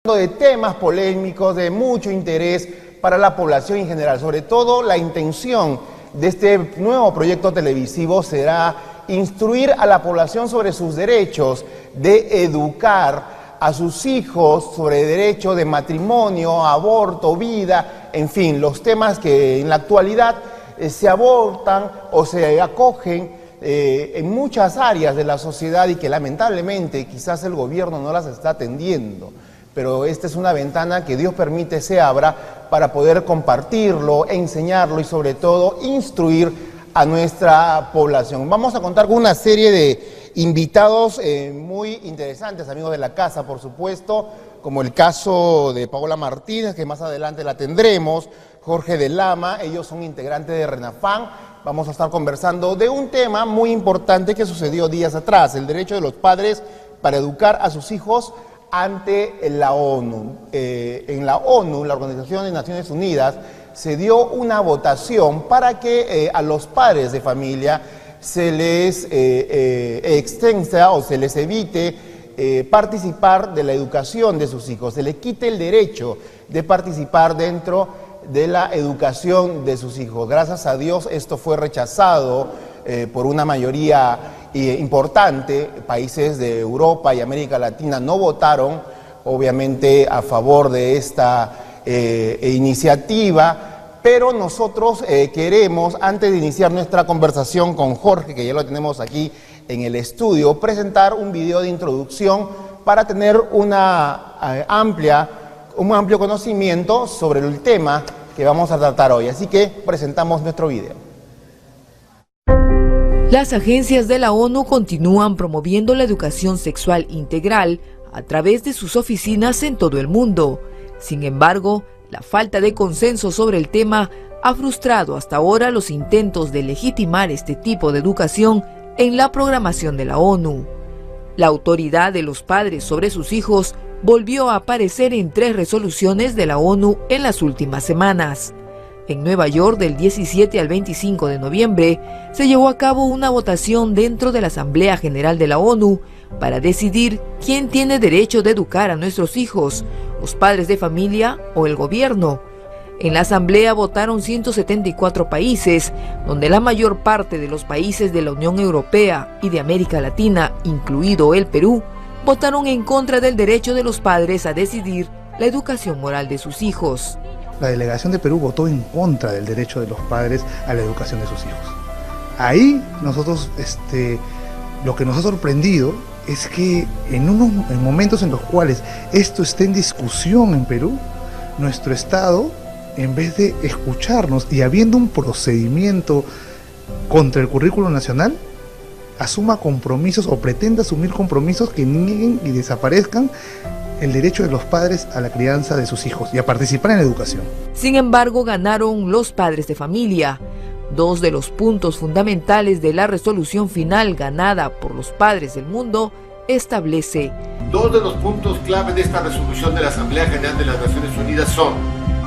De temas polémicos de mucho interés para la población en general. Sobre todo, la intención de este nuevo proyecto televisivo será instruir a la población sobre sus derechos, de educar a sus hijos sobre derecho de matrimonio, aborto, vida, en fin, los temas que en la actualidad se abortan o se acogen en muchas áreas de la sociedad y que lamentablemente quizás el gobierno no las está atendiendo. Pero esta es una ventana que Dios permite se abra para poder compartirlo, enseñarlo y sobre todo instruir a nuestra población. Vamos a contar con una serie de invitados muy interesantes, amigos de la casa, por supuesto, como el caso de Paola Martínez, que más adelante la tendremos, Jorge de Lama, ellos son integrantes de RENAFAN. Vamos a estar conversando de un tema muy importante que sucedió días atrás, el derecho de los padres para educar a sus hijos ante la ONU. En la ONU, la Organización de Naciones Unidas, se dio una votación para que a los padres de familia se les extensa o se les evite participar de la educación de sus hijos, se les quite el derecho de participar dentro de la educación de sus hijos. Gracias a Dios esto fue rechazado por una mayoría importante. Países de Europa y América Latina no votaron, obviamente, a favor de esta iniciativa, pero nosotros queremos, antes de iniciar nuestra conversación con Jorge, que ya lo tenemos aquí en el estudio, presentar un video de introducción para tener un amplio conocimiento sobre el tema que vamos a tratar hoy. Así que presentamos nuestro video. Las agencias de la ONU continúan promoviendo la educación sexual integral a través de sus oficinas en todo el mundo. Sin embargo, la falta de consenso sobre el tema ha frustrado hasta ahora los intentos de legitimar este tipo de educación en la programación de la ONU. La autoridad de los padres sobre sus hijos volvió a aparecer en 3 resoluciones de la ONU en las últimas semanas. En Nueva York, del 17 al 25 de noviembre, se llevó a cabo una votación dentro de la Asamblea General de la ONU para decidir quién tiene derecho de educar a nuestros hijos, los padres de familia o el gobierno. En la Asamblea votaron 174 países, donde la mayor parte de los países de la Unión Europea y de América Latina, incluido el Perú, votaron en contra del derecho de los padres a decidir la educación moral de sus hijos. La delegación de Perú votó en contra del derecho de los padres a la educación de sus hijos. Ahí nosotros, lo que nos ha sorprendido es que en momentos en los cuales esto está en discusión en Perú, nuestro Estado, en vez de escucharnos y habiendo un procedimiento contra el currículo nacional, asuma compromisos o pretenda asumir compromisos que nieguen y desaparezcan el derecho de los padres a la crianza de sus hijos y a participar en la educación. Sin embargo, ganaron los padres de familia. 2 de los puntos fundamentales de la resolución final ganada por los padres del mundo establece: 2 de los puntos clave de esta resolución de la Asamblea General de las Naciones Unidas son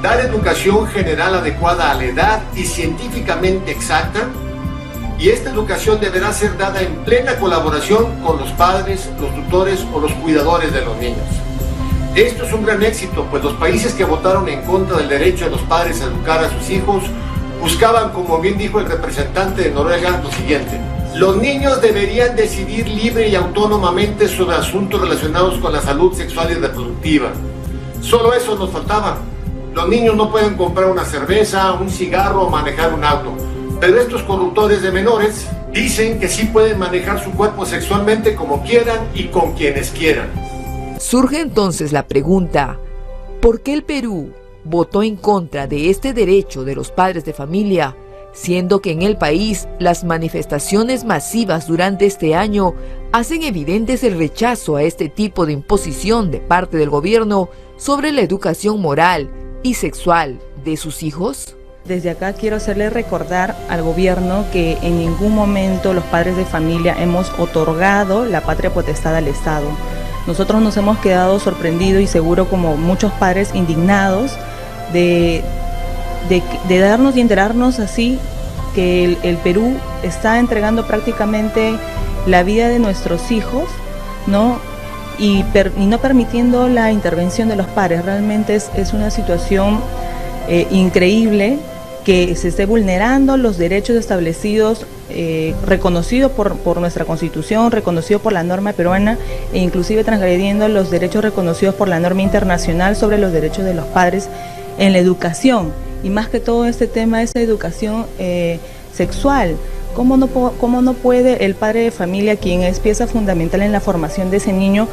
dar educación general adecuada a la edad y científicamente exacta, y esta educación deberá ser dada en plena colaboración con los padres, los tutores o los cuidadores de los niños. Esto es un gran éxito, pues los países que votaron en contra del derecho de los padres a educar a sus hijos buscaban, como bien dijo el representante de Noruega, lo siguiente: los niños deberían decidir libre y autónomamente sobre asuntos relacionados con la salud sexual y reproductiva. Solo eso nos faltaba. Los niños no pueden comprar una cerveza, un cigarro o manejar un auto, pero estos corruptores de menores dicen que sí pueden manejar su cuerpo sexualmente como quieran y con quienes quieran. Surge entonces la pregunta: ¿por qué el Perú votó en contra de este derecho de los padres de familia, siendo que en el país las manifestaciones masivas durante este año hacen evidentes el rechazo a este tipo de imposición de parte del gobierno sobre la educación moral y sexual de sus hijos? Desde acá quiero hacerle recordar al gobierno que en ningún momento los padres de familia hemos otorgado la patria potestad al Estado. Nosotros nos hemos quedado sorprendidos y seguro como muchos padres indignados de darnos y enterarnos así que el Perú está entregando prácticamente la vida de nuestros hijos, ¿no? y no permitiendo la intervención de los padres. Realmente es una situación increíble que se esté vulnerando los derechos establecidos, reconocidos por nuestra Constitución, reconocidos por la norma peruana, e inclusive transgrediendo los derechos reconocidos por la norma internacional sobre los derechos de los padres en la educación. Y más que todo este tema es educación sexual. ¿Cómo no puede el padre de familia, quien es pieza fundamental en la formación de ese niño,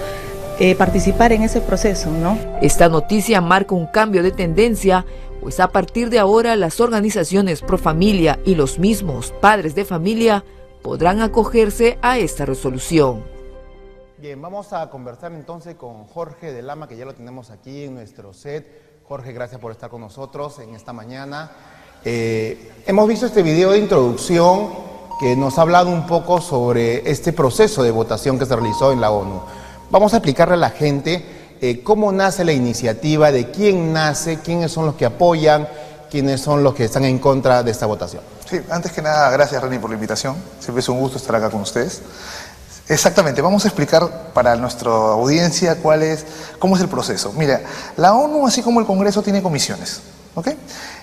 participar en ese proceso, ¿no? Esta noticia marca un cambio de tendencia, pues a partir de ahora las organizaciones pro familia y los mismos padres de familia podrán acogerse a esta resolución. Bien, vamos a conversar entonces con Jorge de Lama, que ya lo tenemos aquí en nuestro set. Jorge, gracias por estar con nosotros en esta mañana. Hemos visto este video de introducción que nos ha hablado un poco sobre este proceso de votación que se realizó en la ONU. Vamos a explicarle a la gente cómo nace la iniciativa, de quién nace, quiénes son los que apoyan, quiénes son los que están en contra de esta votación. Sí, antes que nada, gracias Reni por la invitación. Siempre es un gusto estar acá con ustedes. Exactamente, vamos a explicar para nuestra audiencia cómo es el proceso. Mira, la ONU, así como el Congreso, tiene comisiones, ¿ok?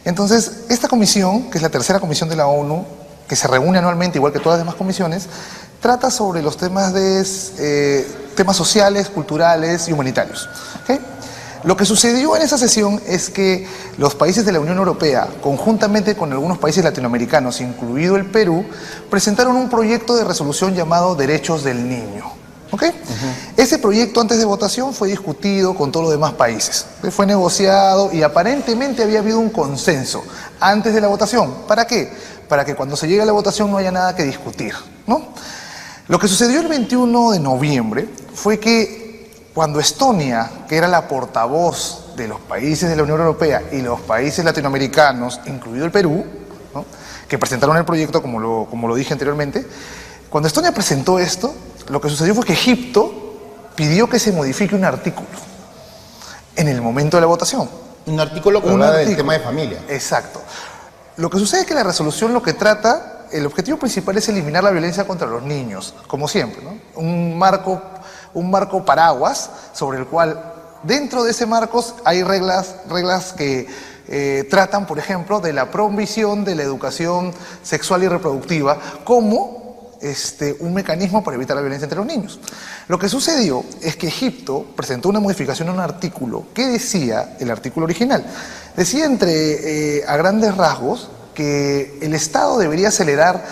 Entonces, esta comisión, que es la tercera comisión de la ONU, que se reúne anualmente, igual que todas las demás comisiones, trata sobre los temas temas sociales, culturales y humanitarios, ¿ok? Lo que sucedió en esa sesión es que los países de la Unión Europea, conjuntamente con algunos países latinoamericanos, incluido el Perú, presentaron un proyecto de resolución llamado Derechos del Niño. ¿Ok? Ese proyecto antes de votación fue discutido con todos los demás países. Fue negociado y aparentemente había habido un consenso antes de la votación. ¿Para qué? Para que cuando se llegue a la votación no haya nada que discutir, ¿no? Lo que sucedió el 21 de noviembre fue que cuando Estonia, que era la portavoz de los países de la Unión Europea y los países latinoamericanos, incluido el Perú, ¿no?, que presentaron el proyecto, como lo dije anteriormente, cuando Estonia presentó esto, lo que sucedió fue que Egipto pidió que se modifique un artículo en el momento de la votación. Un artículo que habla del tema de familia. Exacto. Lo que sucede es que la resolución lo que trata, el objetivo principal es eliminar la violencia contra los niños, como siempre, ¿no? Un marco paraguas sobre el cual, dentro de ese marco, hay reglas que tratan, por ejemplo, de la prohibición de la educación sexual y reproductiva como un mecanismo para evitar la violencia entre los niños. Lo que sucedió es que Egipto presentó una modificación a un artículo que decía, el artículo original, decía a grandes rasgos que el Estado debería acelerar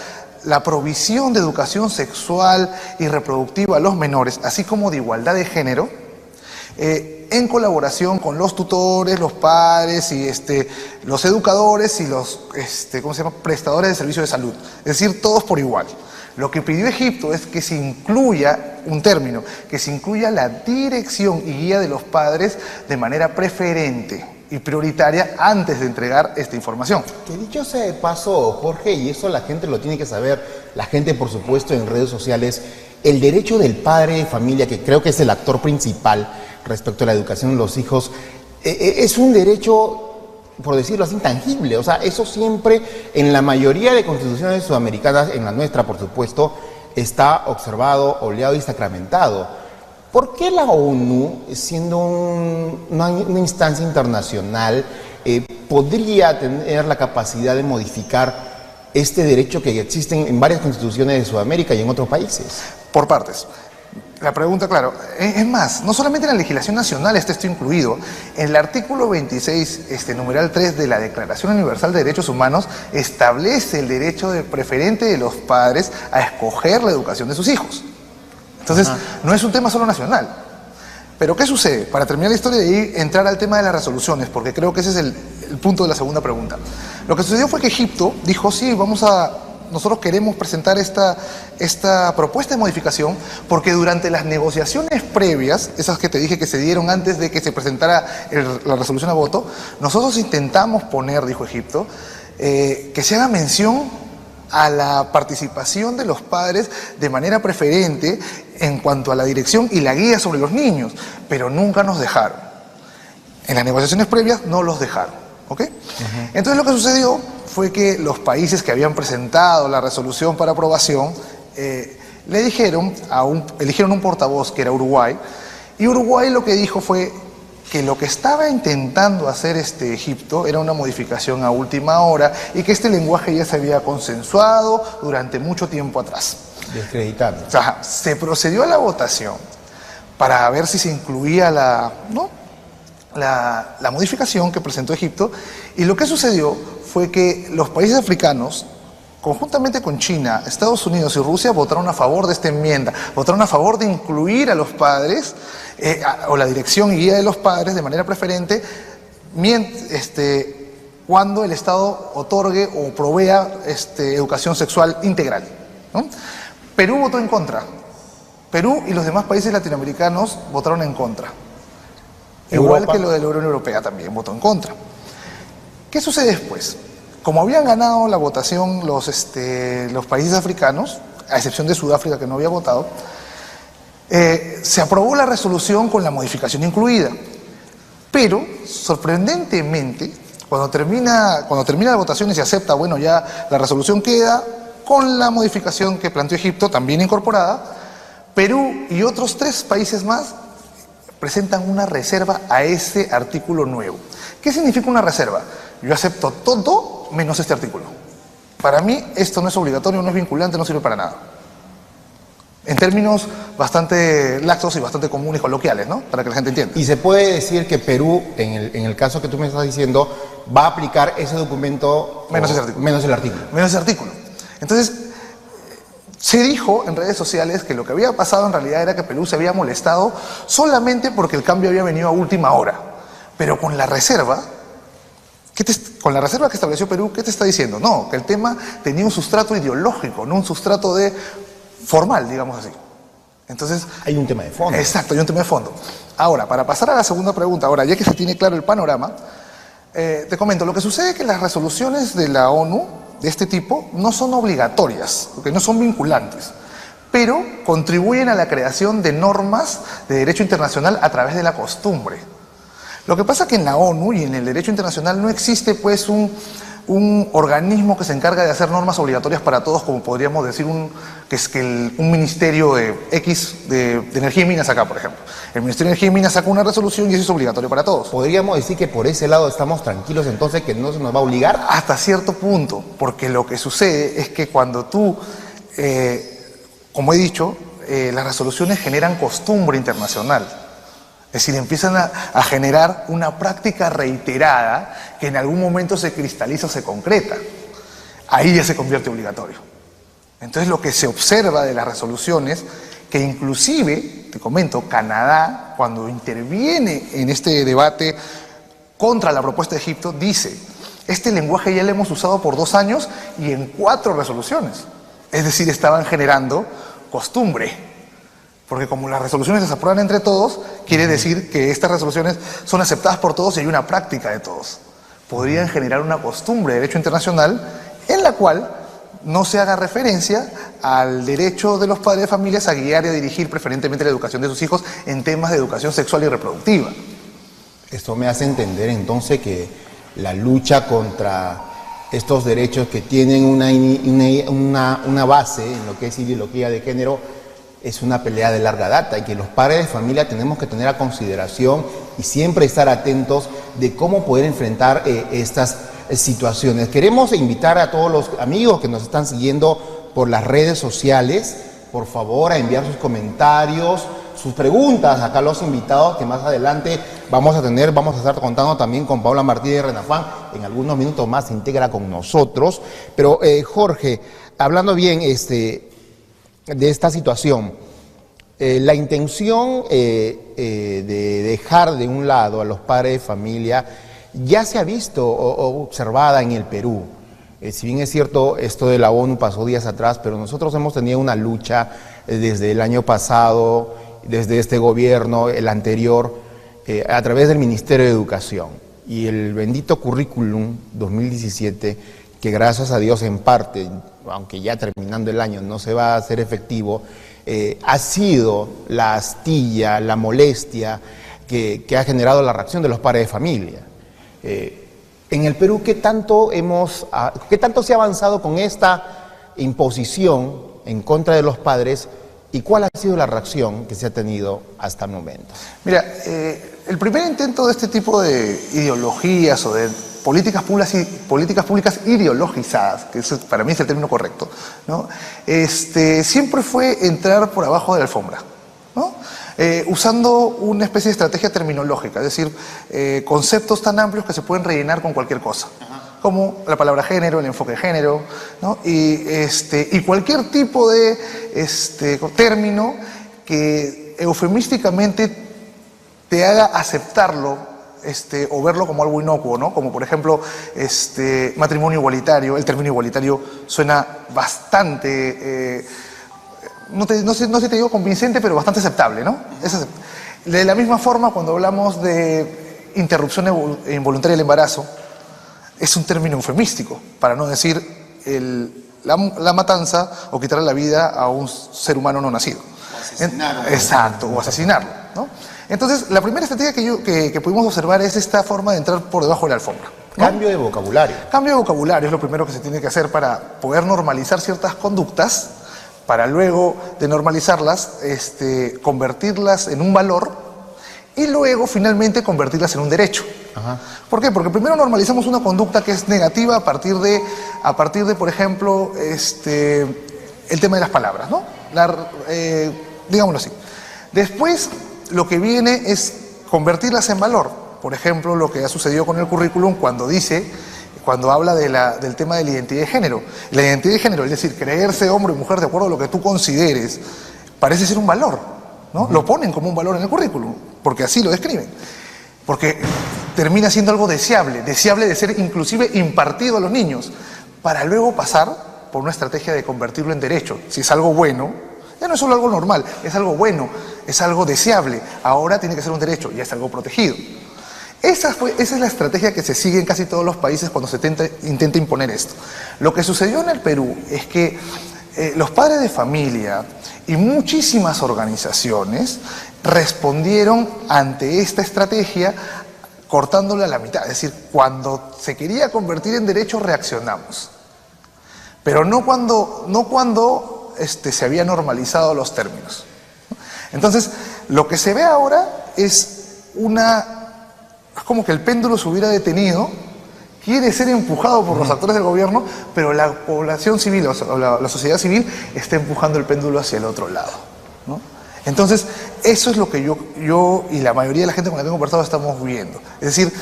la provisión de educación sexual y reproductiva a los menores, así como de igualdad de género, en colaboración con los tutores, los padres y los educadores y los prestadores de servicios de salud, es decir, todos por igual. Lo que pidió Egipto es que se incluya un término, que se incluya la dirección y guía de los padres de manera preferente y prioritaria antes de entregar esta información. Que dicho sea de paso, Jorge, y eso la gente lo tiene que saber, la gente por supuesto en redes sociales, el derecho del padre de familia, que creo que es el actor principal respecto a la educación de los hijos, es un derecho, por decirlo así, intangible. O sea, eso siempre en la mayoría de constituciones sudamericanas, en la nuestra por supuesto, está observado, oleado y sacramentado. ¿Por qué la ONU, siendo una instancia internacional, podría tener la capacidad de modificar este derecho que existe en varias constituciones de Sudamérica y en otros países? Por partes. La pregunta, claro, es más, no solamente en la legislación nacional está esto incluido, en el artículo 26, numeral 3 de la Declaración Universal de Derechos Humanos, establece el derecho preferente de los padres a escoger la educación de sus hijos. Entonces, no es un tema solo nacional. Pero, ¿qué sucede? Para terminar la historia, de ahí entrar al tema de las resoluciones, porque creo que ese es el punto de la segunda pregunta. Lo que sucedió fue que Egipto dijo, sí, nosotros queremos presentar esta propuesta de modificación porque durante las negociaciones previas, esas que te dije que se dieron antes de que se presentara la resolución a voto, nosotros intentamos poner, dijo Egipto, que se haga mención a la participación de los padres de manera preferente en cuanto a la dirección y la guía sobre los niños, pero nunca nos dejaron. En las negociaciones previas no los dejaron, ¿ok? Entonces lo que sucedió fue que los países que habían presentado la resolución para aprobación eligieron un portavoz que era Uruguay Y Uruguay lo que dijo fue que lo que estaba intentando hacer Egipto era una modificación a última hora y que este lenguaje ya se había consensuado durante mucho tiempo atrás. Descreditando. O sea, se procedió a la votación para ver si se incluía la modificación que presentó Egipto, y lo que sucedió fue que los países africanos, conjuntamente con China, Estados Unidos y Rusia, votaron a favor de esta enmienda, votaron a favor de incluir a los padres, o la dirección y guía de los padres de manera preferente, cuando el Estado otorgue o provea educación sexual integral, ¿no? Perú votó en contra. Perú y los demás países latinoamericanos votaron en contra. Igual que lo de la Unión Europea también votó en contra. ¿Qué sucede después? Como habían ganado la votación los países africanos, a excepción de Sudáfrica que no había votado, se aprobó la resolución con la modificación incluida. Pero, sorprendentemente, cuando termina la votación y se acepta, bueno, ya la resolución queda con la modificación que planteó Egipto, también incorporada, Perú y otros 3 países más presentan una reserva a ese artículo nuevo. ¿Qué significa una reserva? Yo acepto todo menos este artículo. Para mí esto no es obligatorio, no es vinculante, no sirve para nada. En términos bastante laxos y bastante comunes, coloquiales, ¿no? Para que la gente entienda. Y se puede decir que Perú, en el caso que tú me estás diciendo, va a aplicar ese documento menos ese artículo. Menos el artículo. Menos ese artículo. Entonces, se dijo en redes sociales que lo que había pasado en realidad era que Perú se había molestado solamente porque el cambio había venido a última hora. Pero con la reserva, con la reserva que estableció Perú, ¿qué te está diciendo? No, que el tema tenía un sustrato ideológico, no un sustrato formal, digamos así. Entonces, hay un tema de fondo. Exacto, hay un tema de fondo. Ahora, para pasar a la segunda pregunta, ahora ya que se tiene claro el panorama, te comento, lo que sucede es que las resoluciones de la ONU de este tipo no son obligatorias, porque no son vinculantes, pero contribuyen a la creación de normas de derecho internacional a través de la costumbre. Lo que pasa es que en la ONU y en el derecho internacional no existe pues un organismo que se encarga de hacer normas obligatorias para todos, como podríamos decir un ministerio de Energía y Minas acá, por ejemplo. El Ministerio de Energía y Minas saca una resolución y eso es obligatorio para todos. ¿Podríamos decir que por ese lado estamos tranquilos entonces, que no se nos va a obligar? Hasta cierto punto, porque lo que sucede es que cuando tú, como he dicho, las resoluciones generan costumbre internacional. Es decir, empiezan a generar una práctica reiterada que en algún momento se cristaliza o se concreta. Ahí ya se convierte obligatorio. Entonces lo que se observa de las resoluciones, que inclusive, te comento, Canadá, cuando interviene en este debate contra la propuesta de Egipto, dice, este lenguaje ya lo hemos usado por 2 años y en 4 resoluciones. Es decir, estaban generando costumbre. Porque como las resoluciones se aprueban entre todos, quiere decir que estas resoluciones son aceptadas por todos y hay una práctica de todos. Podrían generar una costumbre de derecho internacional en la cual no se haga referencia al derecho de los padres de familias a guiar y a dirigir preferentemente la educación de sus hijos en temas de educación sexual y reproductiva. Esto me hace entender entonces que la lucha contra estos derechos que tienen una base en lo que es ideología de género es una pelea de larga data y que los padres de familia tenemos que tener a consideración y siempre estar atentos de cómo poder enfrentar estas situaciones. Queremos invitar a todos los amigos que nos están siguiendo por las redes sociales, por favor, a enviar sus comentarios, sus preguntas acá a los invitados que más adelante vamos a estar contando también con Paula Martínez de Renafán, en algunos minutos más se integra con nosotros. Pero Jorge, hablando bien de esta situación, la intención de dejar de un lado a los padres de familia ya se ha visto o observada en el Perú. Si bien es cierto, esto de la ONU pasó días atrás, pero nosotros hemos tenido una lucha desde el año pasado, desde este gobierno, el anterior, a través del Ministerio de Educación. Y el bendito currículum 2017, que gracias a Dios en parte, aunque ya terminando el año no se va a hacer efectivo, ha sido la astilla, la molestia que ha generado la reacción de los padres de familia. En el Perú, ¿qué tanto se ha avanzado con esta imposición en contra de los padres ¿Y cuál ha sido la reacción que se ha tenido hasta el momento? Mira, el primer intento de este tipo de ideologías o de políticas públicas ideologizadas, que eso para mí es el término correcto, ¿no? Siempre fue entrar por abajo de la alfombra, ¿no? Usando una especie de estrategia terminológica, es decir, conceptos tan amplios que se pueden rellenar con cualquier cosa, como la palabra género, el enfoque de género, ¿no? Y cualquier tipo de término que eufemísticamente te haga aceptarlo o verlo como algo inocuo, ¿no? Como por ejemplo matrimonio igualitario. El término igualitario suena bastante, no sé si te digo convincente, pero bastante aceptable, ¿no? De la misma forma, cuando hablamos de interrupción involuntaria del embarazo, es un término eufemístico, para no decir la matanza o quitarle la vida a un ser humano no nacido. Exacto, o asesinarlo, ¿no? Entonces, la primera estrategia que pudimos observar es esta forma de entrar por debajo de la alfombra, ¿no? Cambio de vocabulario. Cambio de vocabulario es lo primero que se tiene que hacer para poder normalizar ciertas conductas, para luego de normalizarlas, convertirlas en un valor y luego finalmente convertirlas en un derecho. Ajá. ¿Por qué? Porque primero normalizamos una conducta que es negativa a partir de por ejemplo, el tema de las palabras, ¿no? Digámoslo así. Después, lo que viene es convertirlas en valor. Por ejemplo, lo que ha sucedido con el currículum cuando habla del tema de la identidad de género. La identidad de género, es decir, creerse hombre o mujer de acuerdo a lo que tú consideres, parece ser un valor, ¿no? Lo ponen como un valor en el currículum, porque así lo describen. Porque termina siendo algo deseable de ser inclusive impartido a los niños, para luego pasar por una estrategia de convertirlo en derecho. Si es algo bueno, ya no es solo algo normal, es algo bueno, es algo deseable. Ahora tiene que ser un derecho, ya es algo protegido. Esa es la estrategia que se sigue en casi todos los países cuando se intenta imponer esto. Lo que sucedió en el Perú es que los padres de familia y muchísimas organizaciones respondieron ante esta estrategia cortándola a la mitad. Es decir, cuando se quería convertir en derecho reaccionamos, pero no cuando se habían normalizado los términos. Entonces, lo que se ve ahora es como que el péndulo se hubiera detenido, quiere ser empujado por los actores del gobierno, pero la población civil, o la sociedad civil, está empujando el péndulo hacia el otro lado, ¿no? Entonces, eso es lo que yo y la mayoría de la gente con la que he conversado estamos viendo. Es decir,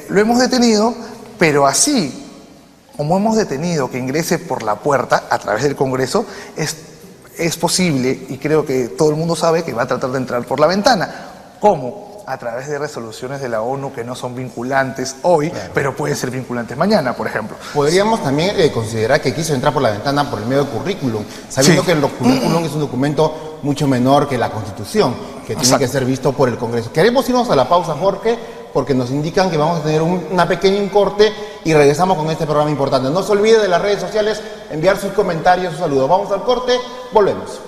lo hemos detenido, pero así como hemos detenido que ingrese por la puerta a través del Congreso, es posible, y creo que todo el mundo sabe que va a tratar de entrar por la ventana. ¿Cómo? A través de resoluciones de la ONU que no son vinculantes hoy, claro, pero pueden ser vinculantes mañana, por ejemplo. Podríamos también considerar que quiso entrar por la ventana por el medio del currículum, sabiendo que el currículum es un documento mucho menor que la Constitución, que tiene que ser visto por el Congreso. Queremos irnos a la pausa, Jorge, porque nos indican que vamos a tener una pequeña corte y regresamos con este programa importante. No se olvide de las redes sociales, enviar sus comentarios, sus saludos. Vamos al corte, volvemos.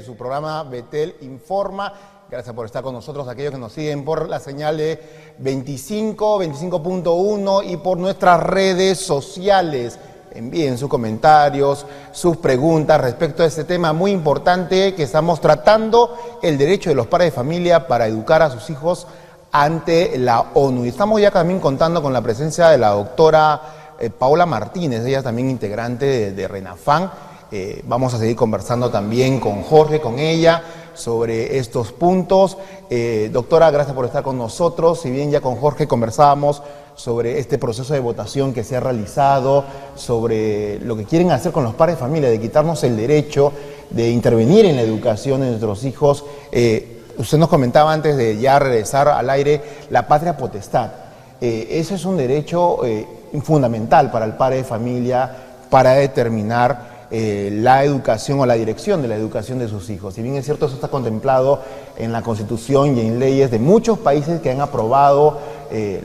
Su programa Betel Informa. Gracias por estar con nosotros, aquellos que nos siguen por la señal de 25.1 y por nuestras redes sociales. Envíen sus comentarios, sus preguntas respecto a este tema muy importante que estamos tratando, el derecho de los padres de familia para educar a sus hijos ante la ONU. Y estamos ya también contando con la presencia de la doctora Paola Martínez, ella es también integrante de RENAFAN. Vamos a seguir conversando también con Jorge, con ella, sobre estos puntos. Doctora, gracias por estar con nosotros. Si bien ya con Jorge conversábamos sobre este proceso de votación que se ha realizado, sobre lo que quieren hacer con los padres de familia, de quitarnos el derecho de intervenir en la educación de nuestros hijos. Usted nos comentaba antes de ya regresar al aire, la patria potestad. Ese es un derecho fundamental para el padre de familia para determinar la educación o la dirección de la educación de sus hijos. Si bien es cierto, eso está contemplado en la Constitución y en leyes de muchos países que han aprobado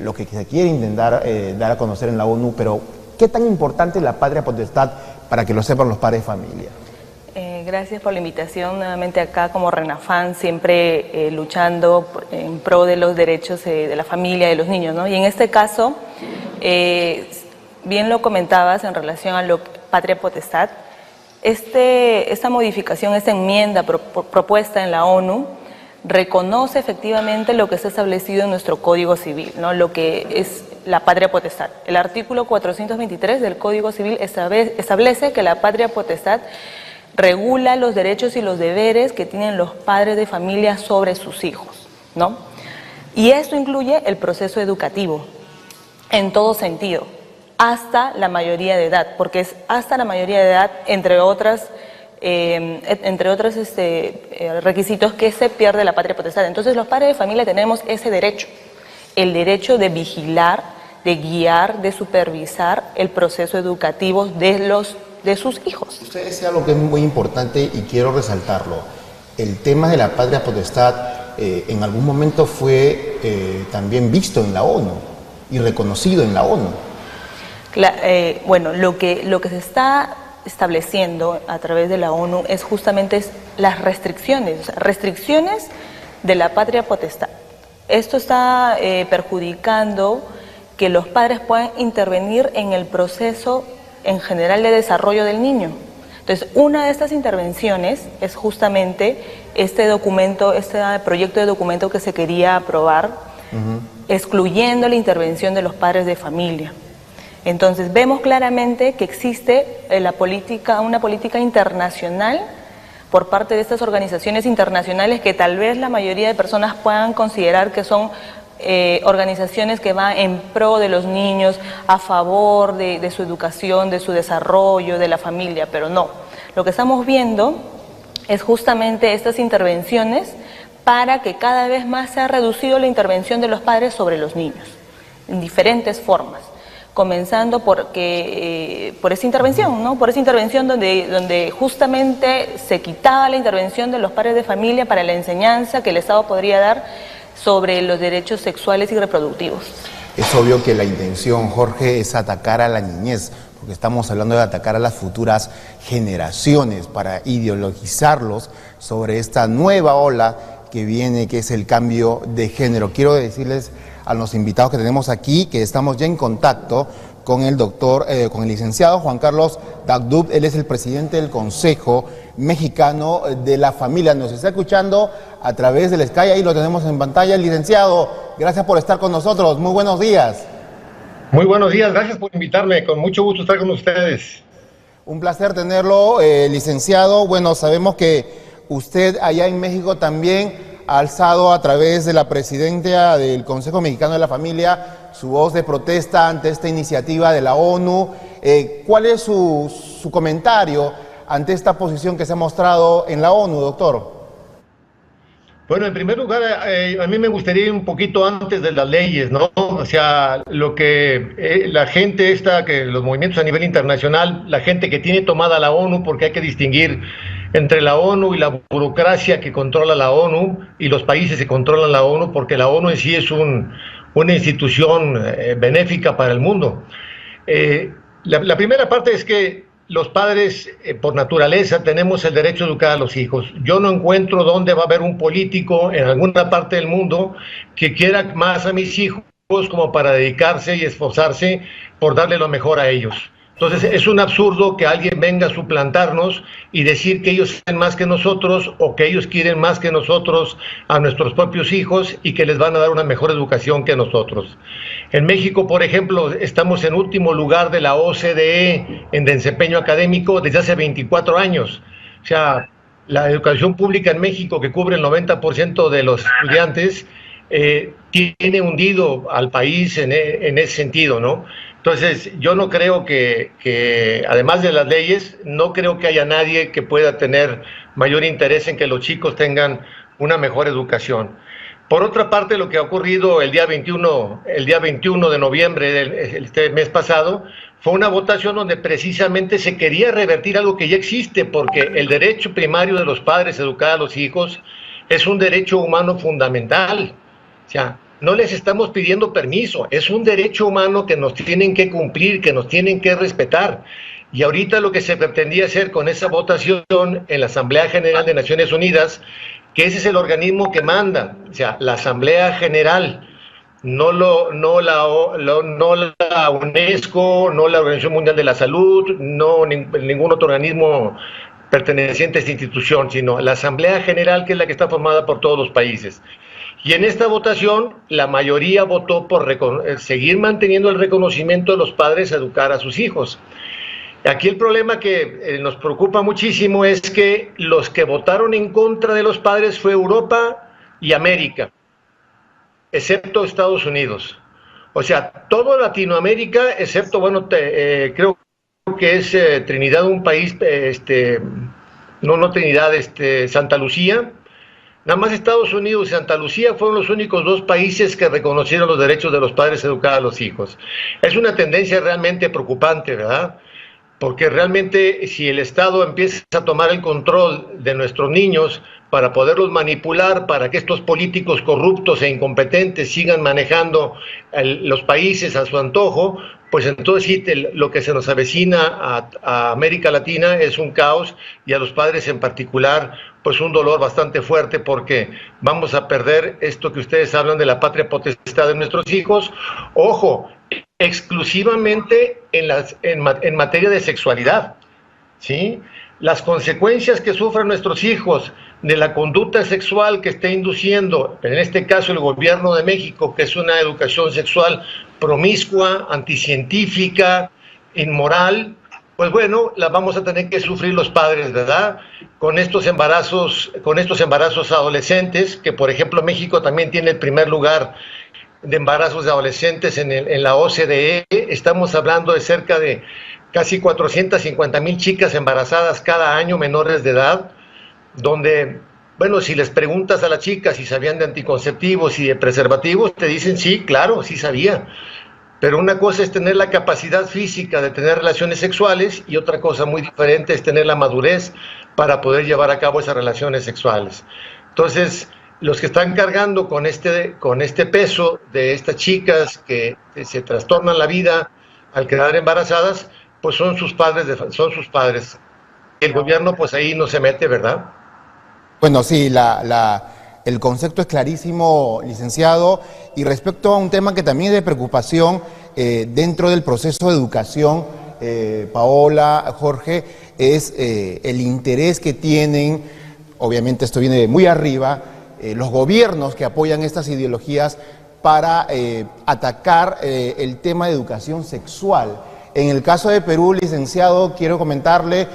lo que se quiere intentar dar a conocer en la ONU, pero ¿qué tan importante es la patria potestad para que lo sepan los padres de familia? Gracias por la invitación nuevamente acá como RENAFAN, siempre luchando en pro de los derechos de la familia, de los niños, ¿no? Y en este caso, bien lo comentabas en relación a lo patria potestad, esta modificación, esta enmienda propuesta en la ONU, reconoce efectivamente lo que está establecido en nuestro Código Civil, ¿no? Lo que es la patria potestad. El artículo 423 del Código Civil establece que la patria potestad regula los derechos y los deberes que tienen los padres de familia sobre sus hijos, ¿no? Y esto incluye el proceso educativo, en todo sentido, hasta la mayoría de edad, porque es hasta la mayoría de edad, entre otros requisitos, que se pierde la patria potestad. Entonces los padres de familia tenemos ese derecho, el derecho de vigilar, de guiar, de supervisar el proceso educativo de sus hijos. Usted decía algo que es muy importante y quiero resaltarlo. El tema de la patria potestad en algún momento fue también visto en la ONU y reconocido en la ONU. Bueno, lo que se está estableciendo a través de la ONU es justamente las restricciones de la patria potestad. Esto está perjudicando que los padres puedan intervenir en el proceso en general de desarrollo del niño. Entonces, una de estas intervenciones es justamente este proyecto de documento que se quería aprobar, excluyendo la intervención de los padres de familia. Entonces, vemos claramente que existe una política internacional por parte de estas organizaciones internacionales que tal vez la mayoría de personas puedan considerar que son organizaciones que van en pro de los niños, a favor de su educación, de su desarrollo, de la familia, pero no. Lo que estamos viendo es justamente estas intervenciones para que cada vez más sea reducido la intervención de los padres sobre los niños, en diferentes formas. Comenzando por esa intervención, ¿no? Por esa intervención donde justamente se quitaba la intervención de los padres de familia para la enseñanza que el Estado podría dar sobre los derechos sexuales y reproductivos. Es obvio que la intención, Jorge, es atacar a la niñez, porque estamos hablando de atacar a las futuras generaciones para ideologizarlos sobre esta nueva ola que viene, que es el cambio de género. Quiero decirles a los invitados que tenemos aquí que estamos ya en contacto con el licenciado Juan Carlos Dagdub. Él es el presidente del Consejo Mexicano de la Familia. Nos está escuchando a través del Sky, ahí lo tenemos en pantalla. Licenciado, gracias por estar con nosotros. Muy buenos días. Muy buenos días, gracias por invitarme. Con mucho gusto estar con ustedes. Un placer tenerlo, licenciado. Bueno, sabemos que usted allá en México también ha alzado a través de la presidenta del Consejo Mexicano de la Familia su voz de protesta ante esta iniciativa de la ONU. ¿Cuál es su comentario ante esta posición que se ha mostrado en la ONU, doctor? Bueno, en primer lugar, a mí me gustaría ir un poquito antes de las leyes, ¿no? O sea, lo que la gente que los movimientos a nivel internacional, la gente que tiene tomada la ONU, porque hay que distinguir entre la ONU y la burocracia que controla la ONU y los países que controlan la ONU, porque la ONU en sí es una institución benéfica para el mundo. La primera parte es que los padres, por naturaleza, tenemos el derecho a educar a los hijos. Yo no encuentro dónde va a haber un político en alguna parte del mundo que quiera más a mis hijos como para dedicarse y esforzarse por darle lo mejor a ellos. Entonces es un absurdo que alguien venga a suplantarnos y decir que ellos saben más que nosotros o que ellos quieren más que nosotros a nuestros propios hijos y que les van a dar una mejor educación que nosotros. En México, por ejemplo, estamos en último lugar de la OCDE en desempeño académico desde hace 24 años. O sea, la educación pública en México, que cubre el 90% de los estudiantes, tiene hundido al país en ese sentido, ¿no? Entonces, yo no creo que, además de las leyes, no creo que haya nadie que pueda tener mayor interés en que los chicos tengan una mejor educación. Por otra parte, lo que ha ocurrido el día 21 de noviembre de este mes pasado, fue una votación donde precisamente se quería revertir algo que ya existe, porque el derecho primario de los padres a educar a los hijos es un derecho humano fundamental. O sea, no les estamos pidiendo permiso, es un derecho humano que nos tienen que cumplir, que nos tienen que respetar. Y ahorita lo que se pretendía hacer con esa votación en la Asamblea General de Naciones Unidas, que ese es el organismo que manda, o sea, la Asamblea General, no la UNESCO, no la Organización Mundial de la Salud, no ningún otro organismo perteneciente a esta institución, sino la Asamblea General, que es la que está formada por todos los países. Y en esta votación, la mayoría votó por seguir manteniendo el reconocimiento de los padres a educar a sus hijos. Aquí el problema que nos preocupa muchísimo es que los que votaron en contra de los padres fue Europa y América, excepto Estados Unidos. O sea, todo Latinoamérica, excepto, bueno, creo que es Trinidad, un país, no Trinidad, Santa Lucía. Nada más Estados Unidos y Santa Lucía fueron los únicos dos países que reconocieron los derechos de los padres a educar a los hijos. Es una tendencia realmente preocupante, ¿verdad? Porque realmente si el Estado empieza a tomar el control de nuestros niños para poderlos manipular, para que estos políticos corruptos e incompetentes sigan manejando los países a su antojo, pues entonces sí, lo que se nos avecina a América Latina es un caos, y a los padres en particular, pues un dolor bastante fuerte, porque vamos a perder esto que ustedes hablan de la patria potestad de nuestros hijos. Ojo, exclusivamente en materia de sexualidad, ¿sí? Las consecuencias que sufren nuestros hijos de la conducta sexual que está induciendo, en este caso el gobierno de México, que es una educación sexual promiscua, anticientífica, inmoral, pues bueno, las vamos a tener que sufrir los padres, ¿verdad? Con estos embarazos adolescentes, que por ejemplo México también tiene el primer lugar de embarazos de adolescentes en la OCDE. Estamos hablando de cerca de casi 450,000 chicas embarazadas cada año, menores de edad, donde, bueno, si les preguntas a las chicas si sabían de anticonceptivos y de preservativos, te dicen sí, claro, sí sabía. Pero una cosa es tener la capacidad física de tener relaciones sexuales, y otra cosa muy diferente es tener la madurez para poder llevar a cabo esas relaciones sexuales. Entonces, los que están cargando con este peso de estas chicas que se trastornan la vida al quedar embarazadas, pues son sus padres. El gobierno pues ahí no se mete, ¿verdad? Bueno, sí, el concepto es clarísimo, licenciado, y respecto a un tema que también es de preocupación dentro del proceso de educación, Paola, Jorge, es el interés que tienen, obviamente esto viene de muy arriba, los gobiernos que apoyan estas ideologías para atacar el tema de educación sexual. En el caso de Perú, licenciado, quiero comentarle,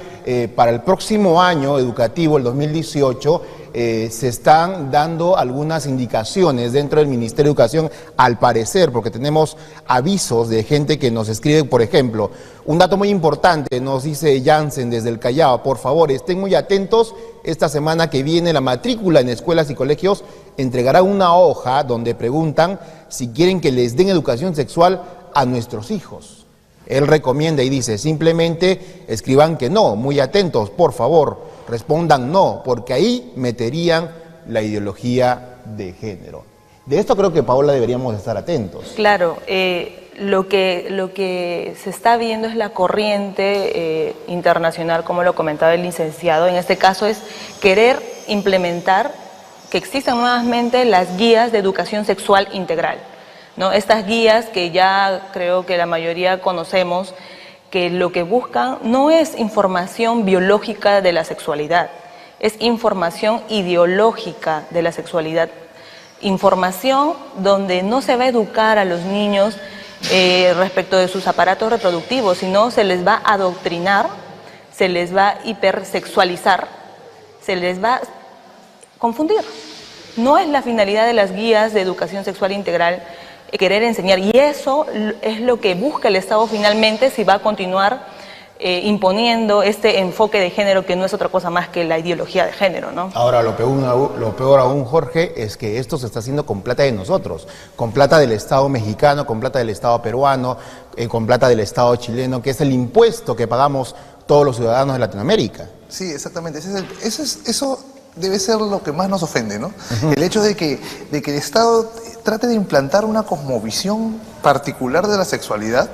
para el próximo año educativo, el 2018, se están dando algunas indicaciones dentro del Ministerio de Educación, al parecer, porque tenemos avisos de gente que nos escribe, por ejemplo, un dato muy importante, nos dice Jansen desde el Callao: por favor, estén muy atentos, esta semana que viene la matrícula en escuelas y colegios entregará una hoja donde preguntan si quieren que les den educación sexual a nuestros hijos. Él recomienda y dice, simplemente escriban que no, muy atentos, por favor, respondan no, porque ahí meterían la ideología de género. De esto creo que, Paola, deberíamos estar atentos. Claro, lo que se está viendo es la corriente internacional, como lo comentaba el licenciado. En este caso es querer implementar que existan nuevamente las guías de educación sexual integral, ¿no? Estas guías que ya creo que la mayoría conocemos, que lo que buscan no es información biológica de la sexualidad, es información ideológica de la sexualidad, información donde no se va a educar a los niños respecto de sus aparatos reproductivos, sino se les va a adoctrinar, se les va a hipersexualizar, se les va a confundir. No es la finalidad de las guías de educación sexual integral querer enseñar, y eso es lo que busca el Estado finalmente, si va a continuar imponiendo este enfoque de género, que no es otra cosa más que la ideología de género, ¿no? Ahora, lo peor aún, Jorge, es que esto se está haciendo con plata de nosotros, con plata del Estado mexicano, con plata del Estado peruano, con plata del Estado chileno, que es el impuesto que pagamos todos los ciudadanos de Latinoamérica. Sí, exactamente. Eso debe ser lo que más nos ofende, ¿no? El hecho de que el Estado trate de implantar una cosmovisión particular de la sexualidad.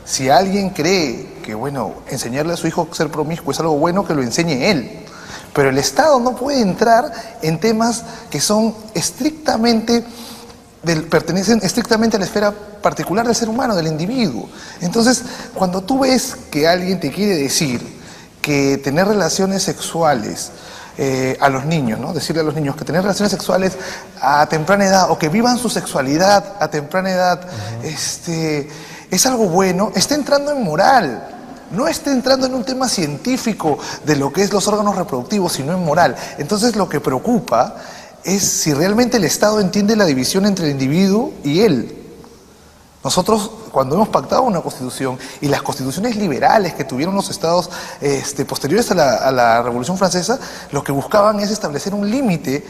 Si alguien cree que, bueno, enseñarle a su hijo a ser promiscuo es algo bueno, que lo enseñe él. Pero el Estado no puede entrar en temas que son pertenecen estrictamente a la esfera particular del ser humano, del individuo. Entonces, cuando tú ves que alguien te quiere decir que tener relaciones sexuales a los niños, ¿no? Decirle a los niños que tener relaciones sexuales a temprana edad o que vivan su sexualidad a temprana edad es algo bueno, está entrando en moral. No está entrando en un tema científico de lo que es los órganos reproductivos, sino en moral. Entonces lo que preocupa es si realmente el Estado entiende la división entre el individuo y él. Nosotros, cuando hemos pactado una constitución, y las constituciones liberales que tuvieron los estados posteriores a la Revolución Francesa, lo que buscaban es establecer un límite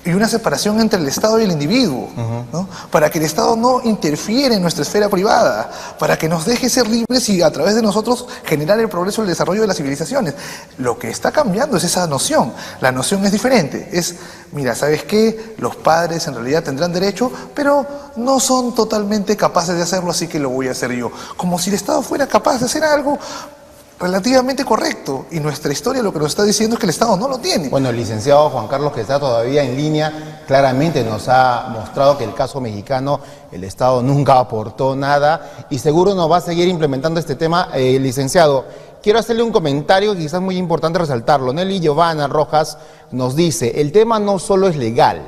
y una separación entre el Estado y el individuo, ¿no? Para que el Estado no interfiera en nuestra esfera privada, para que nos deje ser libres y a través de nosotros generar el progreso y el desarrollo de las civilizaciones. Lo que está cambiando es esa noción. La noción es diferente. Es, mira, ¿sabes qué? Los padres en realidad tendrán derecho, pero no son totalmente capaces de hacerlo, así que lo voy a hacer yo. Como si el Estado fuera capaz de hacer algo relativamente correcto, y nuestra historia lo que nos está diciendo es que el Estado no lo tiene. Bueno, el licenciado Juan Carlos, que está todavía en línea, claramente nos ha mostrado que el caso mexicano, el Estado nunca aportó nada y seguro nos va a seguir implementando este tema. Licenciado, quiero hacerle un comentario que quizás es muy importante resaltarlo. Nelly Giovanna Rojas nos dice, el tema no solo es legal,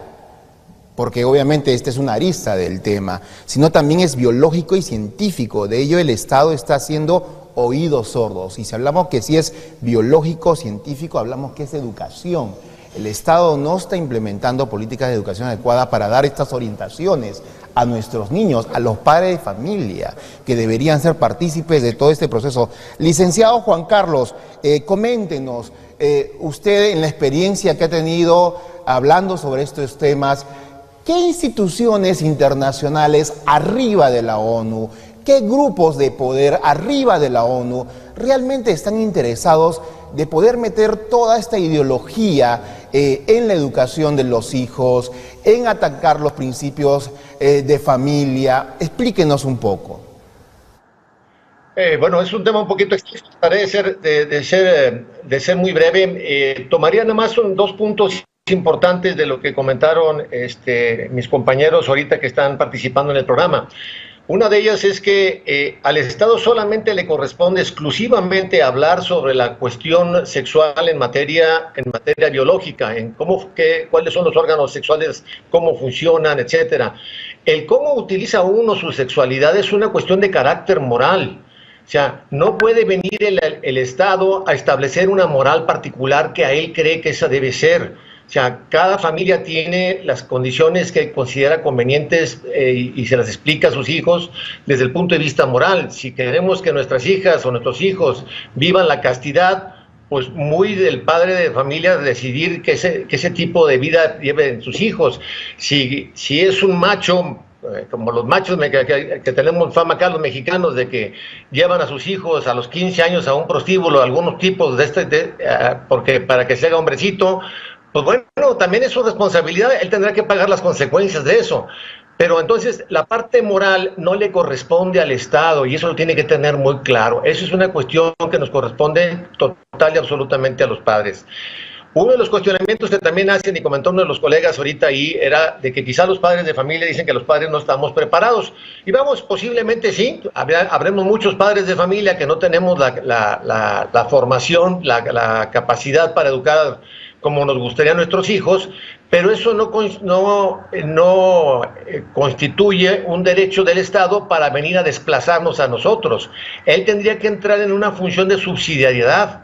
porque obviamente esta es una arista del tema, sino también es biológico y científico. De ello el Estado está haciendo oídos sordos. Y si hablamos que sí es biológico, científico, hablamos que es educación. El Estado no está implementando políticas de educación adecuada para dar estas orientaciones a nuestros niños, a los padres de familia, que deberían ser partícipes de todo este proceso. Licenciado Juan Carlos, coméntenos, usted en la experiencia que ha tenido hablando sobre estos temas, ¿qué instituciones internacionales arriba de la ONU, qué grupos de poder arriba de la ONU realmente están interesados de poder meter toda esta ideología en la educación de los hijos, en atacar los principios de familia? Explíquenos un poco. Bueno, es un tema un poquito extenso, trataré de ser muy breve. Tomaría nada más dos puntos importantes de lo que comentaron mis compañeros ahorita que están participando en el programa. Una de ellas es que al Estado solamente le corresponde exclusivamente hablar sobre la cuestión sexual en materia biológica, en cuáles son los órganos sexuales, cómo funcionan, etcétera. El cómo utiliza uno su sexualidad es una cuestión de carácter moral. O sea, no puede venir el Estado a establecer una moral particular que a él cree que esa debe ser. O sea, cada familia tiene las condiciones que considera convenientes y se las explica a sus hijos desde el punto de vista moral. Si queremos que nuestras hijas o nuestros hijos vivan la castidad, pues muy del padre de familia decidir que ese tipo de vida lleven sus hijos. Si es un macho, como los machos que tenemos fama acá los mexicanos, de que llevan a sus hijos a los 15 años a un prostíbulo, algunos tipos porque para que se haga hombrecito, pues bueno, también es su responsabilidad, él tendrá que pagar las consecuencias de eso. Pero entonces la parte moral no le corresponde al Estado y eso lo tiene que tener muy claro. Eso es una cuestión que nos corresponde total y absolutamente a los padres. Uno de los cuestionamientos que también hacen, y comentó uno de los colegas ahorita ahí, era de que quizá los padres de familia dicen que los padres no estamos preparados. Y vamos, posiblemente sí, habremos muchos padres de familia que no tenemos la formación, la capacidad para educar como nos gustaría a nuestros hijos, pero eso no constituye un derecho del Estado para venir a desplazarnos a nosotros. Él tendría que entrar en una función de subsidiariedad.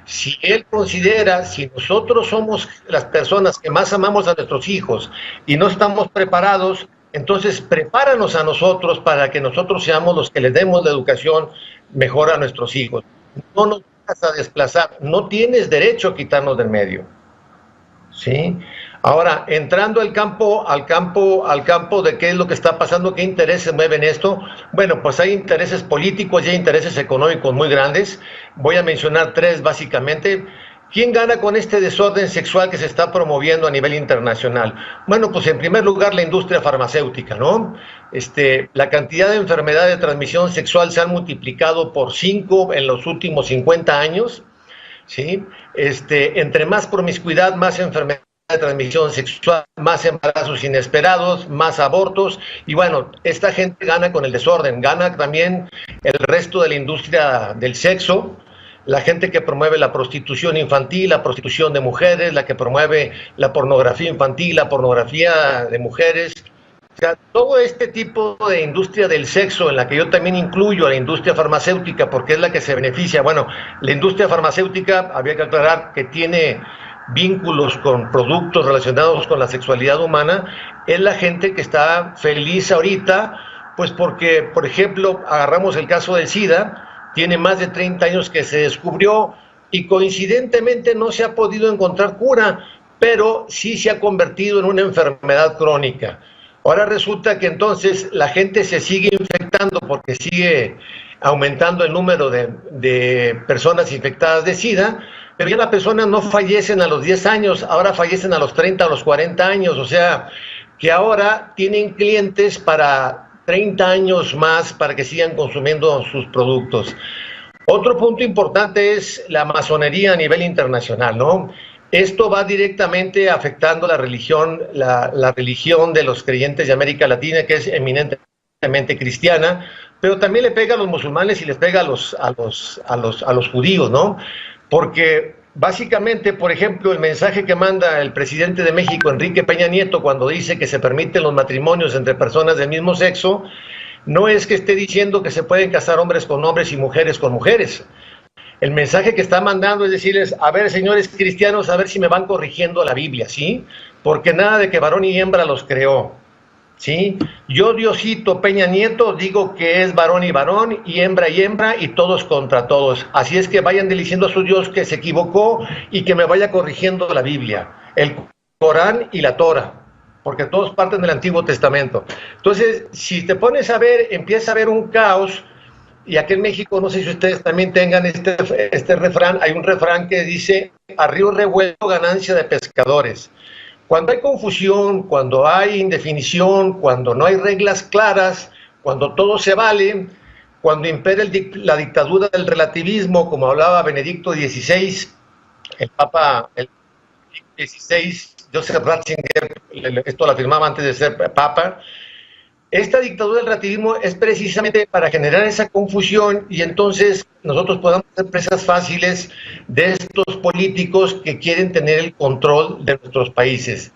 Si él considera, si nosotros somos las personas que más amamos a nuestros hijos y no estamos preparados, entonces prepáranos a nosotros para que nosotros seamos los que les demos la educación mejor a nuestros hijos. No nos vas a desplazar, no tienes derecho a quitarnos del medio. ¿Sí? Ahora, entrando al campo de qué es lo que está pasando, qué intereses mueven esto, bueno, pues hay intereses políticos y hay intereses económicos muy grandes. Voy a mencionar tres básicamente. ¿Quién gana con este desorden sexual que se está promoviendo a nivel internacional? Bueno, pues en primer lugar la industria farmacéutica, ¿no? La cantidad de enfermedades de transmisión sexual se han multiplicado por 5 en los últimos 50 años, ¿sí? Entre más promiscuidad, más enfermedades de transmisión sexual, más embarazos inesperados, más abortos, y bueno, esta gente gana con el desorden, gana también el resto de la industria del sexo, la gente que promueve la prostitución infantil, la prostitución de mujeres, la que promueve la pornografía infantil, la pornografía de mujeres. O sea, todo este tipo de industria del sexo, en la que yo también incluyo a la industria farmacéutica, porque es la que se beneficia. Bueno, la industria farmacéutica, había que aclarar que tiene vínculos con productos relacionados con la sexualidad humana, es la gente que está feliz ahorita, pues porque, por ejemplo, agarramos el caso del SIDA, tiene más de 30 años que se descubrió y coincidentemente no se ha podido encontrar cura, pero sí se ha convertido en una enfermedad crónica. Ahora resulta que entonces la gente se sigue infectando porque sigue aumentando el número de personas infectadas de SIDA, pero ya las personas no fallecen a los 10 años, ahora fallecen a los 30, a los 40 años, o sea, que ahora tienen clientes para 30 años más para que sigan consumiendo sus productos. Otro punto importante es la masonería a nivel internacional, ¿no? Esto va directamente afectando la religión de los creyentes de América Latina, que es eminentemente cristiana, pero también le pega a los musulmanes y les pega a los judíos, ¿no? Porque básicamente, por ejemplo, el mensaje que manda el presidente de México, Enrique Peña Nieto, cuando dice que se permiten los matrimonios entre personas del mismo sexo, no es que esté diciendo que se pueden casar hombres con hombres y mujeres con mujeres. El mensaje que está mandando es decirles, a ver, señores cristianos, a ver si me van corrigiendo la Biblia, ¿sí? Porque nada de que varón y hembra los creó, ¿sí? Yo, Diosito Peña Nieto, digo que es varón, y hembra, y todos contra todos. Así es que vayan diciendo a su Dios que se equivocó y que me vaya corrigiendo la Biblia, el Corán y la Torah, porque todos parten del Antiguo Testamento. Entonces, si te pones a ver, empieza a haber un caos. Y aquí en México, no sé si ustedes también tengan este refrán, hay un refrán que dice, a río revuelto ganancia de pescadores. Cuando hay confusión, cuando hay indefinición, cuando no hay reglas claras, cuando todo se vale, cuando impera la dictadura del relativismo, como hablaba Benedicto XVI, el Papa el XVI, Joseph Ratzinger, esto lo afirmaba antes de ser Papa. Esta dictadura del relativismo es precisamente para generar esa confusión y entonces nosotros podamos ser presas fáciles de estos políticos que quieren tener el control de nuestros países.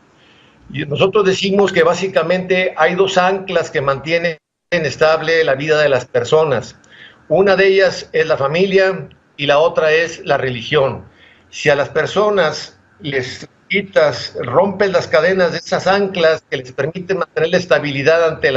Y nosotros decimos que básicamente hay dos anclas que mantienen estable la vida de las personas. Una de ellas es la familia y la otra es la religión. Si a las personas les quitas, rompes las cadenas de esas anclas que les permiten mantener la estabilidad ante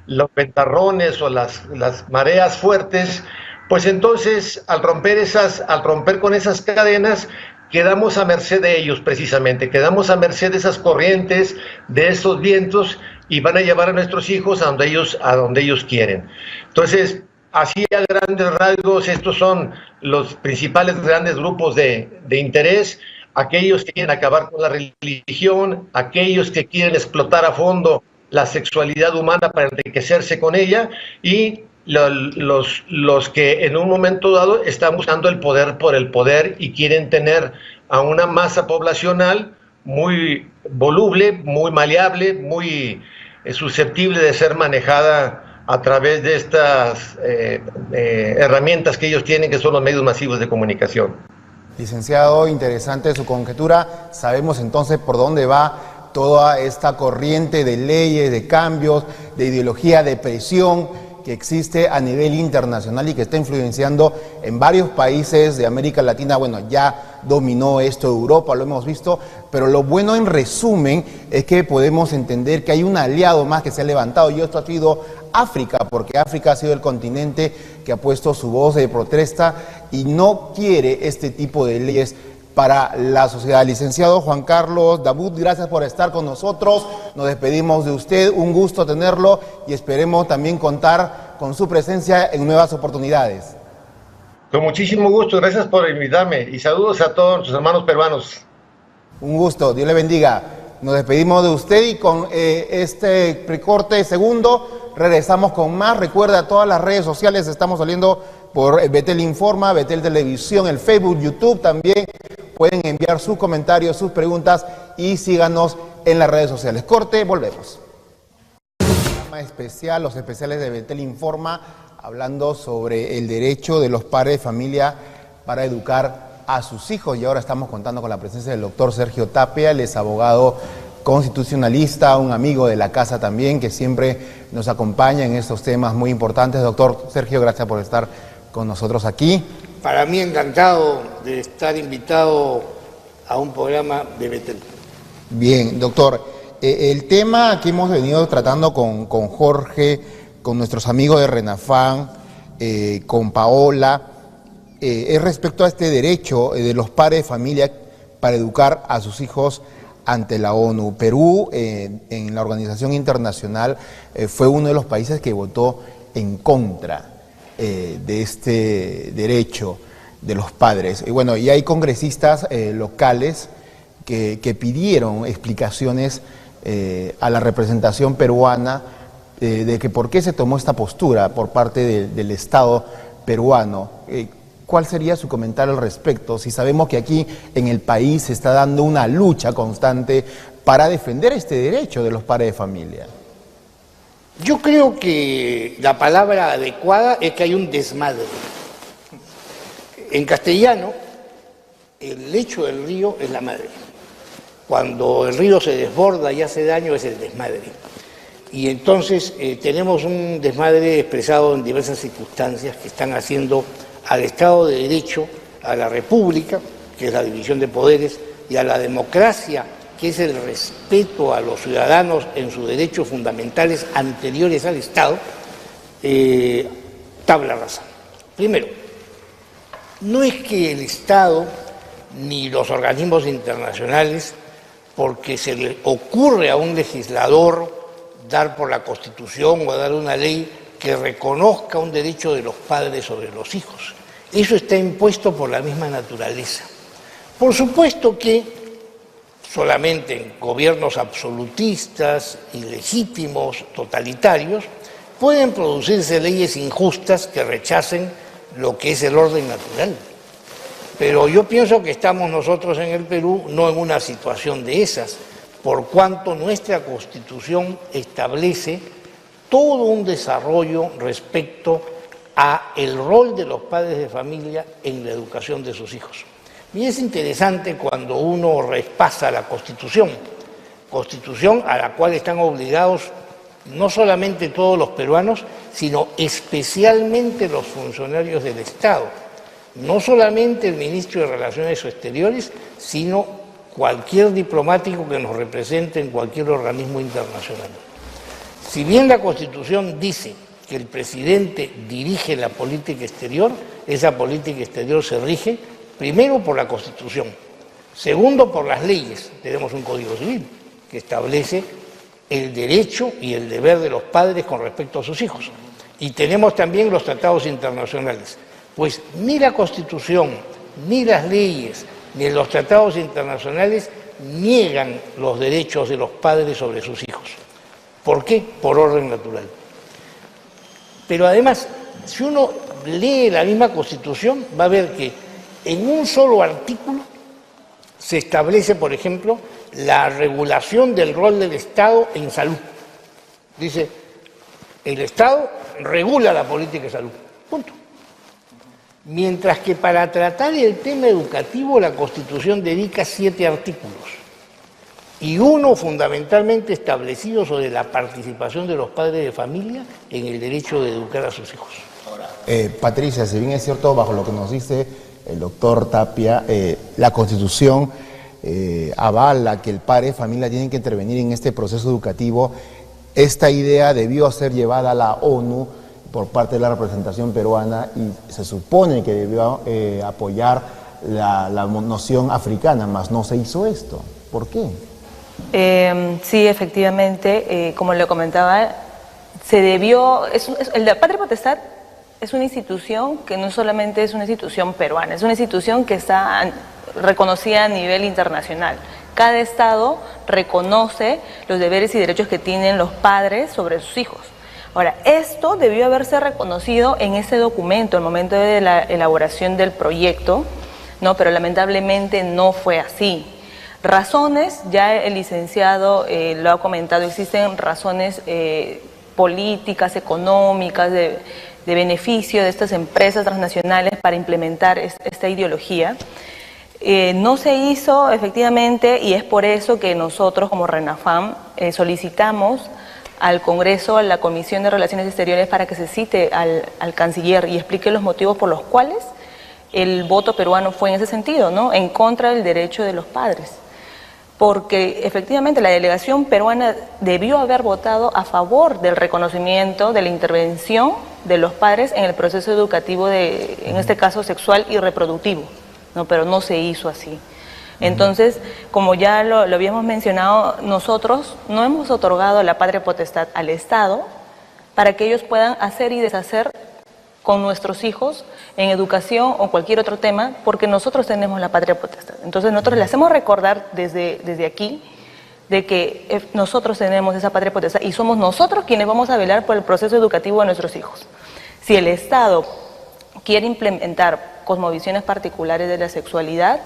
los ventarrones o las mareas fuertes, pues entonces al romper con esas cadenas, quedamos a merced de ellos precisamente, quedamos a merced de esas corrientes, de esos vientos, y van a llevar a nuestros hijos a donde ellos quieren. Entonces, así a grandes rasgos, estos son los principales grandes grupos de interés. Aquellos que quieren acabar con la religión, aquellos que quieren explotar a fondo la sexualidad humana para enriquecerse con ella, y los que en un momento dado están buscando el poder por el poder y quieren tener a una masa poblacional muy voluble, muy maleable, muy susceptible de ser manejada a través de estas herramientas que ellos tienen, que son los medios masivos de comunicación. Licenciado, interesante su conjetura. Sabemos entonces por dónde va toda esta corriente de leyes, de cambios, de ideología, de presión que existe a nivel internacional y que está influenciando en varios países de América Latina. Bueno, ya dominó esto Europa, lo hemos visto, pero lo bueno en resumen es que podemos entender que hay un aliado más que se ha levantado, y esto ha sido África, porque África ha sido el continente que ha puesto su voz de protesta y no quiere este tipo de leyes para la sociedad. Licenciado Juan Carlos Dabut, gracias por estar con nosotros. Nos despedimos de usted, un gusto tenerlo y esperemos también contar con su presencia en nuevas oportunidades. Con muchísimo gusto, gracias por invitarme y saludos a todos nuestros hermanos peruanos. Un gusto, Dios le bendiga. Nos despedimos de usted y con este recorte segundo regresamos con más. Recuerda, todas las redes sociales estamos saliendo por Betel Informa, Betel Televisión, el Facebook, YouTube también. Pueden enviar sus comentarios, sus preguntas y síganos en las redes sociales. Corte, volvemos. Programa especial, los especiales de Betel Informa, hablando sobre el derecho de los padres de familia para educar a sus hijos, y ahora estamos contando con la presencia del doctor Sergio Tapia. Él es abogado constitucionalista, un amigo de la casa también, que siempre nos acompaña en estos temas muy importantes. Doctor Sergio, gracias por estar con nosotros aquí. Para mí encantado de estar invitado a un programa de Betel. Bien, doctor, el tema que hemos venido tratando con Jorge, con nuestros amigos de RENAFAN, con Paola, es respecto a este derecho de los padres de familia para educar a sus hijos ante la ONU. Perú, en la organización internacional, fue uno de los países que votó en contra de este derecho de los padres. Y bueno, y hay congresistas locales que pidieron explicaciones a la representación peruana de que por qué se tomó esta postura por parte del Estado peruano. ¿Cuál sería su comentario al respecto? Si sabemos que aquí en el país se está dando una lucha constante para defender este derecho de los padres de familia. Yo creo que la palabra adecuada es que hay un desmadre. En castellano, el lecho del río es la madre. Cuando el río se desborda y hace daño es el desmadre. Y entonces tenemos un desmadre expresado en diversas circunstancias que están haciendo al Estado de Derecho, a la República, que es la división de poderes, y a la democracia, que es el respeto a los ciudadanos en sus derechos fundamentales anteriores al Estado, tabla rasa. Primero, no es que el Estado ni los organismos internacionales, porque se le ocurre a un legislador dar por la Constitución o dar una ley que reconozca un derecho de los padres sobre los hijos. Eso está impuesto por la misma naturaleza. Por supuesto que solamente en gobiernos absolutistas, ilegítimos, totalitarios, pueden producirse leyes injustas que rechacen lo que es el orden natural. Pero yo pienso que estamos nosotros en el Perú no en una situación de esas, por cuanto nuestra Constitución establece todo un desarrollo respecto a el rol de los padres de familia en la educación de sus hijos. Y es interesante cuando uno repasa la Constitución a la cual están obligados no solamente todos los peruanos, sino especialmente los funcionarios del Estado. No solamente el ministro de Relaciones Exteriores, sino cualquier diplomático que nos represente en cualquier organismo internacional. Si bien la Constitución dice que el presidente dirige la política exterior, esa política exterior se rige primero por la Constitución, segundo por las leyes. Tenemos un Código Civil que establece el derecho y el deber de los padres con respecto a sus hijos. Y tenemos también los tratados internacionales. Pues ni la Constitución, ni las leyes, ni los tratados internacionales niegan los derechos de los padres sobre sus hijos. ¿Por qué? Por orden natural. Pero además, si uno lee la misma Constitución, va a ver que en un solo artículo se establece, por ejemplo, la regulación del rol del Estado en salud. Dice, el Estado regula la política de salud. Punto. Mientras que para tratar el tema educativo la Constitución dedica 7 artículos y uno fundamentalmente establecido sobre la participación de los padres de familia en el derecho de educar a sus hijos. Patricia, si bien es cierto, bajo lo que nos dice el doctor Tapia, la Constitución avala que el padre de familia tiene que intervenir en este proceso educativo, esta idea debió ser llevada a la ONU por parte de la representación peruana y se supone que debió apoyar la noción africana, mas no se hizo esto. ¿Por qué? Sí, efectivamente, como le comentaba, se debió, la patria potestad es una institución que no solamente es una institución peruana, es una institución que está reconocida a nivel internacional. Cada estado reconoce los deberes y derechos que tienen los padres sobre sus hijos. Ahora, esto debió haberse reconocido en ese documento, al momento de la elaboración del proyecto, ¿no? Pero lamentablemente no fue así. Razones, ya el licenciado lo ha comentado, existen razones políticas, económicas, de beneficio de estas empresas transnacionales para implementar esta ideología. No se hizo efectivamente, y es por eso que nosotros como RENAFAM solicitamos al Congreso, a la Comisión de Relaciones Exteriores, para que se cite al canciller y explique los motivos por los cuales el voto peruano fue en ese sentido, ¿no? En contra del derecho de los padres. Porque efectivamente la delegación peruana debió haber votado a favor del reconocimiento de la intervención de los padres en el proceso educativo en este caso sexual y reproductivo, ¿no? Pero no se hizo así. Entonces, como ya lo habíamos mencionado, nosotros no hemos otorgado la patria potestad al Estado para que ellos puedan hacer y deshacer con nuestros hijos en educación o cualquier otro tema, porque nosotros tenemos la patria potestad. Entonces nosotros les hacemos recordar desde aquí de que nosotros tenemos esa patria potestad y somos nosotros quienes vamos a velar por el proceso educativo de nuestros hijos. Si el Estado quiere implementar cosmovisiones particulares de la sexualidad,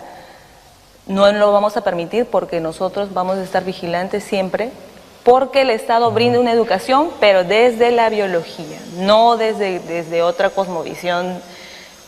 no lo vamos a permitir, porque nosotros vamos a estar vigilantes siempre porque el Estado brinde una educación, pero desde la biología, no desde otra cosmovisión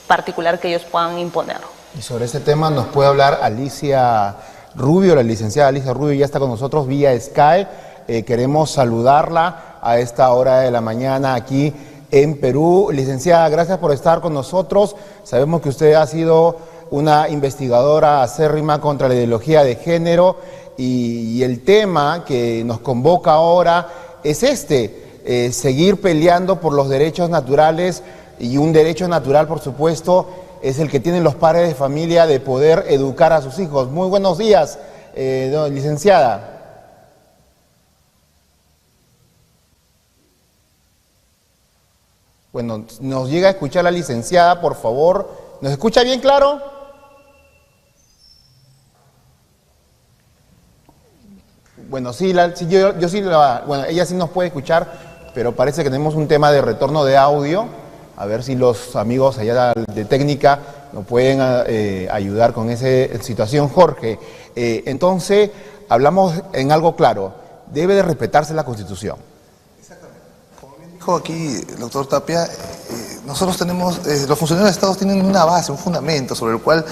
particular que ellos puedan imponer. Y sobre este tema nos puede hablar Alicia Rubio, la licenciada Alicia Rubio ya está con nosotros vía Skype. Queremos saludarla a esta hora de la mañana aquí en Perú. Licenciada, gracias por estar con nosotros. Sabemos que usted ha sido una investigadora acérrima contra la ideología de género y el tema que nos convoca ahora es seguir peleando por los derechos naturales, y un derecho natural, por supuesto, es el que tienen los padres de familia de poder educar a sus hijos. Muy buenos días, licenciada. Bueno, nos llega a escuchar la licenciada, por favor. ¿Nos escucha bien claro? Bueno, sí, bueno, ella sí nos puede escuchar, pero parece que tenemos un tema de retorno de audio. A ver si los amigos allá de técnica nos pueden ayudar con esa situación. Jorge, entonces hablamos en algo claro, debe de respetarse la Constitución. Exactamente. Como bien dijo aquí el doctor Tapia, nosotros tenemos, los funcionarios de Estado tienen una base, un fundamento sobre el cual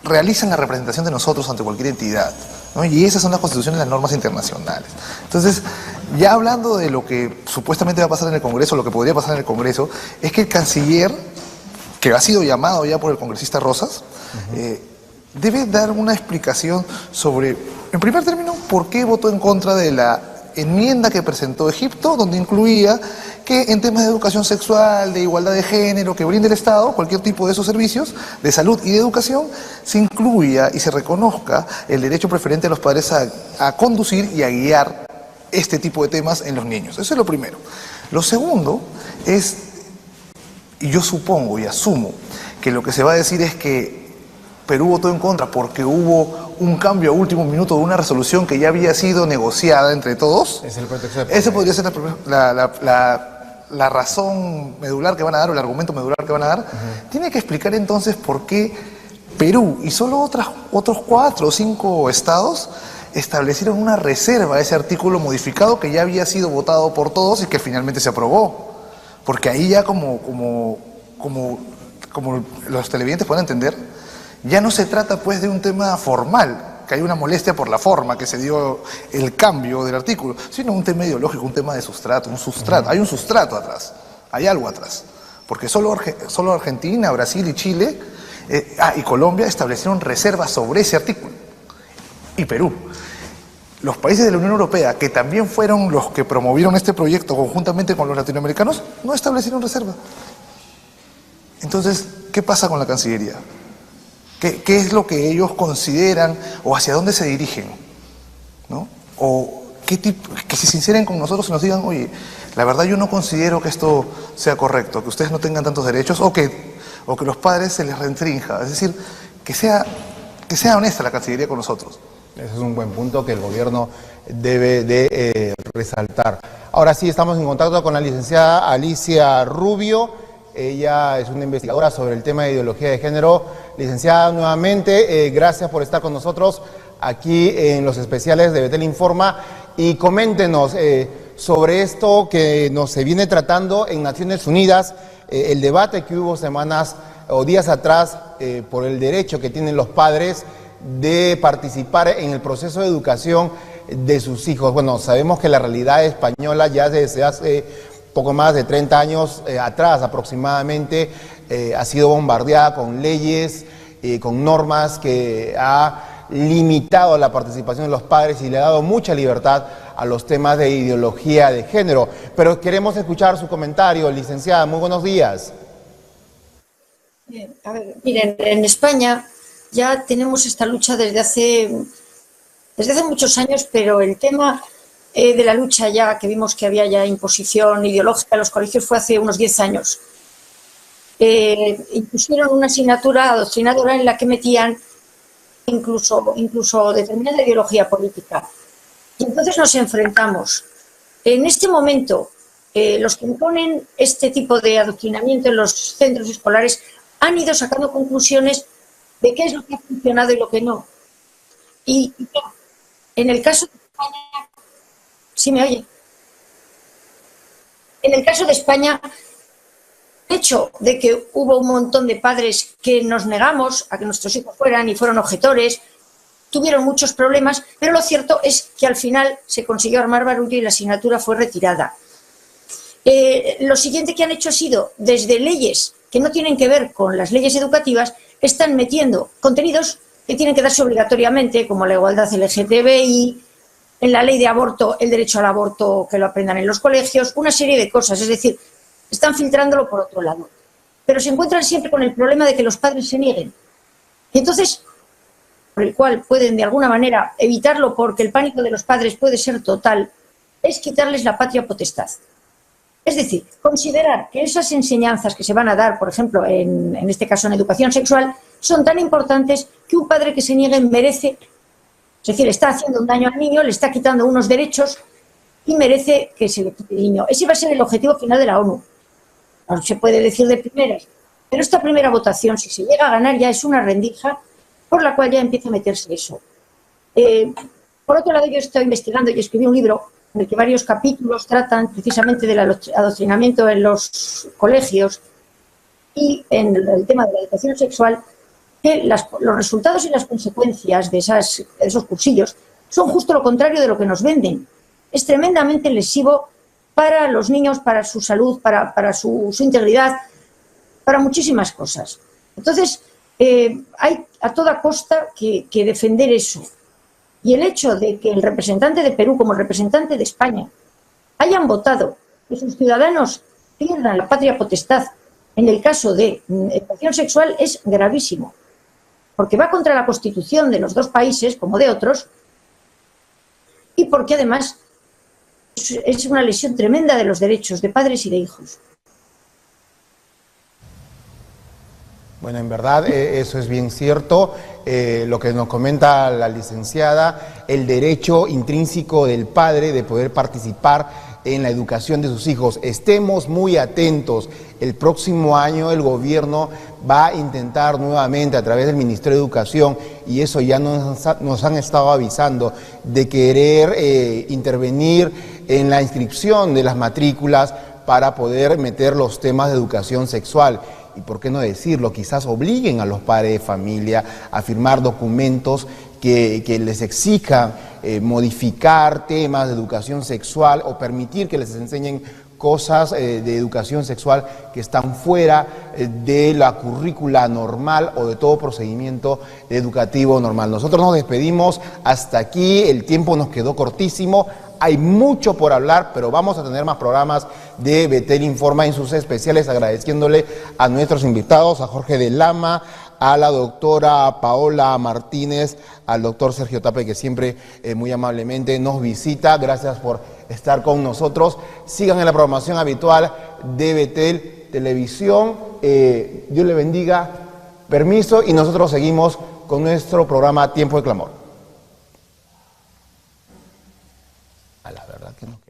realizan la representación de nosotros ante cualquier entidad, ¿no? Y esas son las constituciones y las normas internacionales. Entonces, ya hablando de lo que supuestamente va a pasar en el Congreso, lo que podría pasar en el Congreso, es que el canciller, que ha sido llamado ya por el congresista Rosas, debe dar una explicación sobre, en primer término, por qué votó en contra de la enmienda que presentó Egipto, donde incluía que en temas de educación sexual, de igualdad de género, que brinde el Estado, cualquier tipo de esos servicios, de salud y de educación, se incluya y se reconozca el derecho preferente a los padres a conducir y a guiar este tipo de temas en los niños. Eso es lo primero. Lo segundo es, y yo supongo y asumo, que lo que se va a decir es que Perú votó en contra porque hubo un cambio a último minuto de una resolución que ya había sido negociada entre todos. Es el pretexto. Ese podría ser la razón medular que van a dar, o el argumento medular que van a dar. Tiene que explicar entonces por qué Perú y solo otros 4 o 5 estados establecieron una reserva a ese artículo modificado que ya había sido votado por todos y que finalmente se aprobó. Porque ahí ya como los televidentes pueden entender, ya no se trata pues de un tema formal, que hay una molestia por la forma que se dio el cambio del artículo, sino un tema ideológico, un tema de sustrato, hay un sustrato atrás, hay algo atrás. Porque solo Argentina, Brasil y Chile, y Colombia establecieron reservas sobre ese artículo. Y Perú. Los países de la Unión Europea, que también fueron los que promovieron este proyecto conjuntamente con los latinoamericanos, no establecieron reserva. Entonces, ¿qué pasa con la Cancillería? ¿Qué es lo que ellos consideran o hacia dónde se dirigen? ¿No? ¿O que se sinceren con nosotros y nos digan, oye, la verdad yo no considero que esto sea correcto, que ustedes no tengan tantos derechos o que los padres se les restrinja. Es decir, que sea honesta la Cancillería con nosotros. Ese es un buen punto que el gobierno debe de resaltar. Ahora sí, estamos en contacto con la licenciada Alicia Rubio. Ella es una investigadora sobre el tema de ideología de género. Licenciada, nuevamente, gracias por estar con nosotros aquí en los especiales de Betel Informa. Y coméntenos sobre esto que se viene tratando en Naciones Unidas, el debate que hubo semanas o días atrás por el derecho que tienen los padres de participar en el proceso de educación de sus hijos. Bueno, sabemos que la realidad española ya desde hace poco más de 30 años atrás aproximadamente ha sido bombardeada con leyes, con normas que ha limitado la participación de los padres y le ha dado mucha libertad a los temas de ideología de género. Pero queremos escuchar su comentario, licenciada. Muy buenos días. Bien, a ver, miren, en España ya tenemos esta lucha desde hace muchos años, pero el tema de la lucha ya que vimos que había ya imposición ideológica en los colegios fue hace unos 10 años. Impusieron una asignatura adoctrinadora en la que metían incluso determinada ideología política. Y entonces nos enfrentamos. En este momento, los que imponen este tipo de adoctrinamiento en los centros escolares han ido sacando conclusiones de qué es lo que ha funcionado y lo que no. Y en el caso de España, ¿sí me oye? En el caso de España, el hecho de que hubo un montón de padres que nos negamos a que nuestros hijos fueran y fueron objetores, tuvieron muchos problemas, pero lo cierto es que al final se consiguió armar barullo y la asignatura fue retirada. Lo siguiente que han hecho ha sido, desde leyes que no tienen que ver con las leyes educativas, están metiendo contenidos que tienen que darse obligatoriamente, como la igualdad LGTBI, en la ley de aborto, el derecho al aborto, que lo aprendan en los colegios, una serie de cosas. Es decir, están filtrándolo por otro lado. Pero se encuentran siempre con el problema de que los padres se nieguen. Y entonces, por el cual pueden de alguna manera evitarlo porque el pánico de los padres puede ser total, es quitarles la patria potestad. Es decir, considerar que esas enseñanzas que se van a dar, por ejemplo, en este caso en educación sexual, son tan importantes que un padre que se niegue merece, es decir, está haciendo un daño al niño, le está quitando unos derechos y merece que se le quite el niño. Ese va a ser el objetivo final de la ONU. No se puede decir de primeras, pero esta primera votación, si se llega a ganar, ya es una rendija por la cual ya empieza a meterse eso. Por otro lado, yo estoy investigando y escribí un libro en el que varios capítulos tratan precisamente del adoctrinamiento en los colegios y en el tema de la educación sexual, que los resultados y las consecuencias de esos cursillos son justo lo contrario de lo que nos venden. Es tremendamente lesivo para los niños, para su salud, para su integridad, para muchísimas cosas. Entonces, hay a toda costa que defender eso. Y el hecho de que el representante de Perú, como el representante de España, hayan votado que sus ciudadanos pierdan la patria potestad en el caso de educación sexual es gravísimo, porque va contra la Constitución de los dos países, como de otros, y porque además es una lesión tremenda de los derechos de padres y de hijos. Bueno, en verdad eso es bien cierto, lo que nos comenta la licenciada, el derecho intrínseco del padre de poder participar en la educación de sus hijos. Estemos muy atentos, el próximo año el gobierno va a intentar nuevamente a través del Ministerio de Educación, y eso ya nos han estado avisando, de querer intervenir en la inscripción de las matrículas para poder meter los temas de educación sexual. Y por qué no decirlo, quizás obliguen a los padres de familia a firmar documentos que les exijan modificar temas de educación sexual o permitir que les enseñen cosas de educación sexual que están fuera de la currícula normal o de todo procedimiento educativo normal. Nosotros nos despedimos hasta aquí, el tiempo nos quedó cortísimo. Hay mucho por hablar, pero vamos a tener más programas de Betel Informa en sus especiales, agradeciéndole a nuestros invitados, a Jorge de Lama, a la doctora Paola Martínez, al doctor Sergio Tape, que siempre muy amablemente nos visita. Gracias por estar con nosotros. Sigan en la programación habitual de Betel Televisión. Dios le bendiga. Permiso, y nosotros seguimos con nuestro programa Tiempo de Clamor. A la verdad que no.